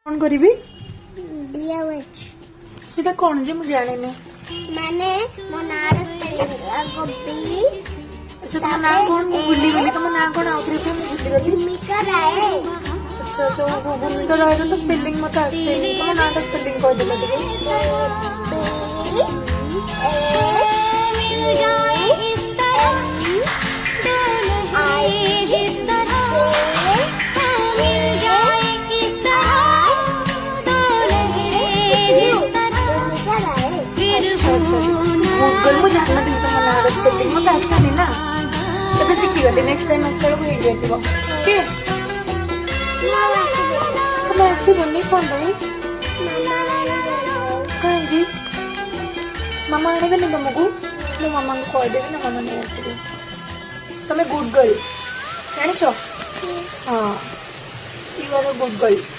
कौन करीबी DOH सेटा कौन जे मुझे जाने में माने मो नार स्पेलिंग गोबी अच्छा तुम ना कौन मैं भूली गली तुम ना कौन आउट रे मैं भूली गली भूमिका राय अच्छा अच्छा वो भूमिका राय तो स्पेलिंग मत आसे तुम ना का स्पेलिंग कह देला गूगल में जानना तुम तो मना स्पेलिंग मत आसा नहीं ना तबे सीखी गली नेक्स्ट टाइम आस्ता लोग हो जाती वो ठीक तुम ऐसे बोलनी कौन भाई कहीं जी मामा आने नहीं तुमको मैं मामा को कह देगी ना मामा नहीं आसे तुम्हें गुड गर्ल जानी छो हाँ you are a good girl